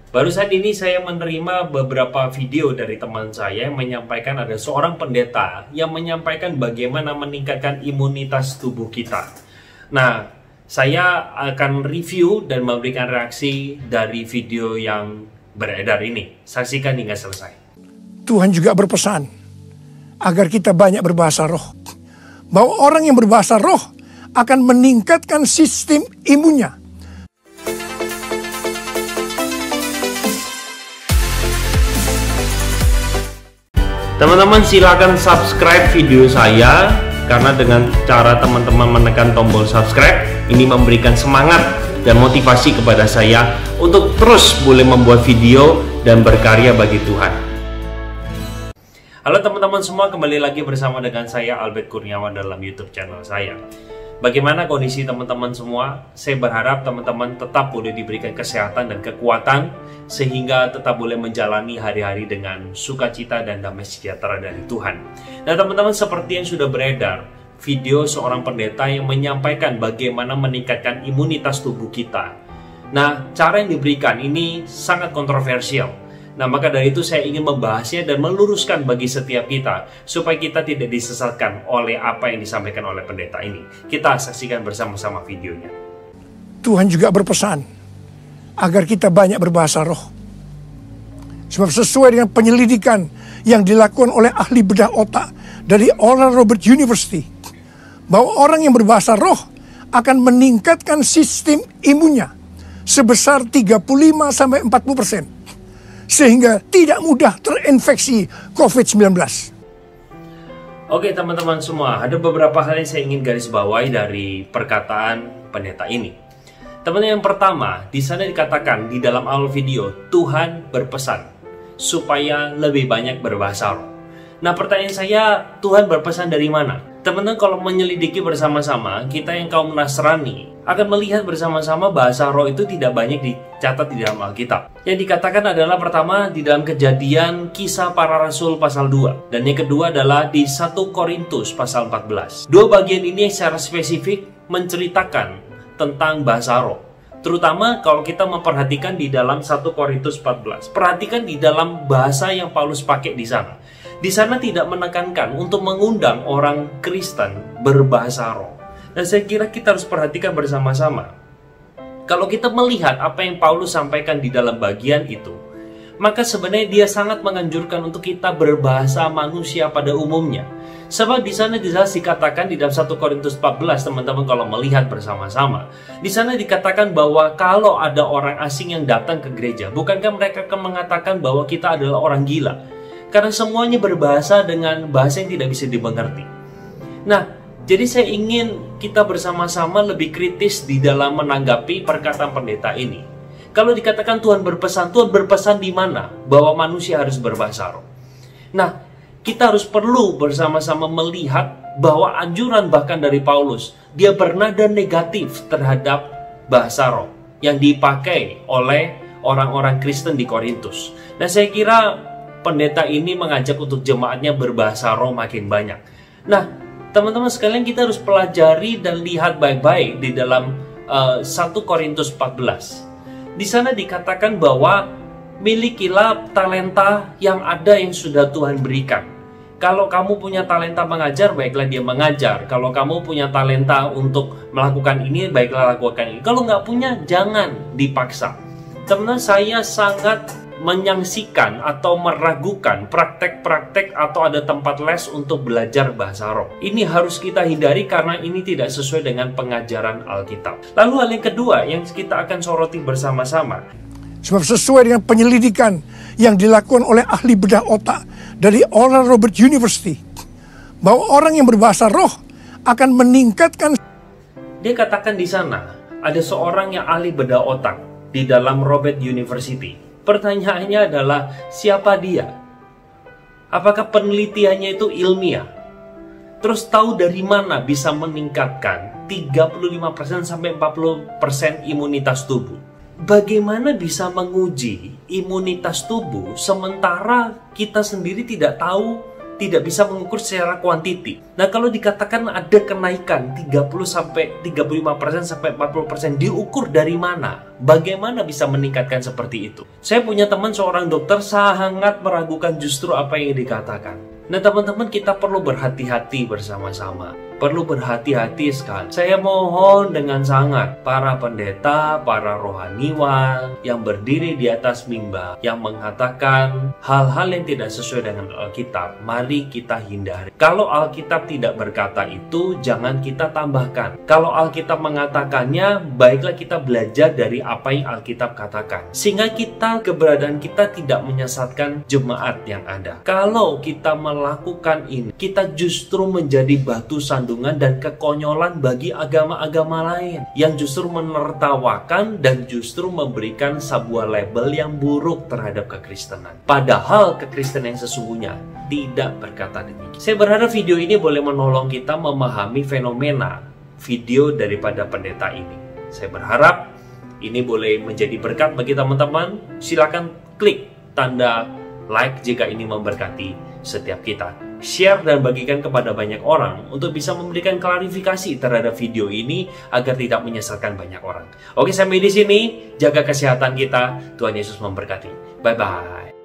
Baru saat ini saya menerima beberapa video dari teman saya yang menyampaikan ada seorang pendeta yang menyampaikan bagaimana meningkatkan imunitas tubuh kita. Nah, saya akan review dan memberikan reaksi dari video yang beredar ini. Saksikan hingga selesai. Tuhan juga berpesan agar kita banyak berbahasa roh. Bahwa orang yang berbahasa roh akan meningkatkan sistem imunnya. Teman-teman silakan subscribe video saya, karena dengan cara teman-teman menekan tombol subscribe ini memberikan semangat dan motivasi kepada saya untuk terus boleh membuat video dan berkarya bagi Tuhan. Halo teman-teman semua, kembali lagi bersama dengan saya Albert Kurniawan dalam YouTube channel saya. Bagaimana kondisi teman-teman semua? Saya berharap teman-teman tetap boleh diberikan kesehatan dan kekuatan sehingga tetap boleh menjalani hari-hari dengan sukacita dan damai sejahtera dari Tuhan. Nah teman-teman, seperti yang sudah beredar video seorang pendeta yang menyampaikan bagaimana meningkatkan imunitas tubuh kita. Nah, cara yang diberikan ini sangat kontroversial. Nah, maka dari itu saya ingin membahasnya dan meluruskan bagi setiap kita supaya kita tidak disesatkan oleh apa yang disampaikan oleh pendeta ini. Kita saksikan bersama-sama videonya. Tuhan juga berpesan agar kita banyak berbahasa roh. Sebab sesuai dengan penyelidikan yang dilakukan oleh ahli bedah otak dari Oral Roberts University, bahwa orang yang berbahasa roh akan meningkatkan sistem imunnya sebesar 35-40%. Sehingga tidak mudah terinfeksi COVID-19. Oke teman-teman semua, ada beberapa hal yang saya ingin garis bawahi dari perkataan pendeta ini. Teman-teman, yang pertama, di sana dikatakan di dalam awal video, Tuhan berpesan supaya lebih banyak berbahasa roh. Nah, pertanyaan saya, Tuhan berpesan dari mana? Teman-teman, kalau menyelidiki bersama-sama, kita yang kaum Nasrani akan melihat bersama-sama bahasa roh itu tidak banyak dicatat di dalam Alkitab. Yang dikatakan adalah pertama di dalam Kejadian Kisah Para Rasul pasal 2. Dan yang kedua adalah di 1 Korintus pasal 14. Dua bagian ini secara spesifik menceritakan tentang bahasa roh. Terutama kalau kita memperhatikan di dalam 1 Korintus 14. Perhatikan di dalam bahasa yang Paulus pakai di sana. Di sana tidak menekankan untuk mengundang orang Kristen berbahasa roh. Dan saya kira kita harus perhatikan bersama-sama. Kalau kita melihat apa yang Paulus sampaikan di dalam bagian itu, maka sebenarnya dia sangat menganjurkan untuk kita berbahasa manusia pada umumnya. Sebab di sana dikatakan di dalam 1 Korintus 14, teman-teman kalau melihat bersama-sama, di sana dikatakan bahwa kalau ada orang asing yang datang ke gereja, bukankah mereka akan mengatakan bahwa kita adalah orang gila? Karena semuanya berbahasa dengan bahasa yang tidak bisa dimengerti. Nah, jadi saya ingin kita bersama-sama lebih kritis di dalam menanggapi perkataan pendeta ini. Kalau dikatakan Tuhan berpesan di mana? Bahwa manusia harus berbahasa roh. Nah, kita harus perlu bersama-sama melihat bahwa anjuran bahkan dari Paulus, dia bernada negatif terhadap bahasa roh yang dipakai oleh orang-orang Kristen di Korintus. Nah, saya kira pendeta ini mengajak untuk jemaatnya berbahasa roh makin banyak. Nah, teman-teman sekalian, kita harus pelajari dan lihat baik-baik di dalam 1 Korintus 14. Di sana dikatakan bahwa milikilah talenta yang ada yang sudah Tuhan berikan. Kalau kamu punya talenta mengajar, baiklah dia mengajar. Kalau kamu punya talenta untuk melakukan ini, baiklah lakukan ini. Kalau nggak punya, jangan dipaksa. Teman-teman, saya sangat menyaksikan atau meragukan praktek-praktek atau ada tempat les untuk belajar bahasa roh. Ini harus kita hindari karena ini tidak sesuai dengan pengajaran Alkitab. Lalu hal yang kedua yang kita akan soroti bersama-sama. Sebab sesuai dengan penyelidikan yang dilakukan oleh ahli bedah otak dari Oral Roberts University, bahwa orang yang berbahasa roh akan meningkatkan. Dia katakan di sana ada seorang yang ahli bedah otak di dalam Roberts University. Pertanyaannya adalah, siapa dia? Apakah penelitiannya itu ilmiah? Terus tahu dari mana bisa meningkatkan 35% sampai 40% imunitas tubuh? Bagaimana bisa menguji imunitas tubuh sementara kita sendiri tidak tahu tidak bisa mengukur secara kuantiti. Nah, kalau dikatakan ada kenaikan 30-35% sampai 40%, diukur dari mana? Bagaimana bisa meningkatkan seperti itu? Saya punya teman seorang dokter sangat meragukan justru apa yang dikatakan. Nah, teman-teman, kita perlu berhati-hati bersama-sama. Perlu berhati-hati sekali. Saya mohon dengan sangat para pendeta, para rohaniwan yang berdiri di atas mimbar, yang mengatakan hal-hal yang tidak sesuai dengan Alkitab, mari kita hindari. Kalau Alkitab tidak berkata itu, jangan kita tambahkan. Kalau Alkitab mengatakannya, baiklah kita belajar dari apa yang Alkitab katakan. Sehingga keberadaan kita tidak menyesatkan jemaat yang ada. Kalau kita melakukan ini, kita justru menjadi batu sandungan dan kekonyolan bagi agama-agama lain yang justru menertawakan dan justru memberikan sebuah label yang buruk terhadap kekristenan. Padahal kekristenan yang sesungguhnya tidak berkata demikian. Saya berharap video ini boleh menolong kita memahami fenomena video daripada pendeta ini. Saya berharap ini boleh menjadi berkat bagi teman-teman. Silakan klik tanda like jika ini memberkati setiap kita. Share dan bagikan kepada banyak orang untuk bisa memberikan klarifikasi terhadap video ini agar tidak menyesatkan banyak orang. Oke, sampai di sini. Jaga kesehatan kita. Tuhan Yesus memberkati. Bye-bye.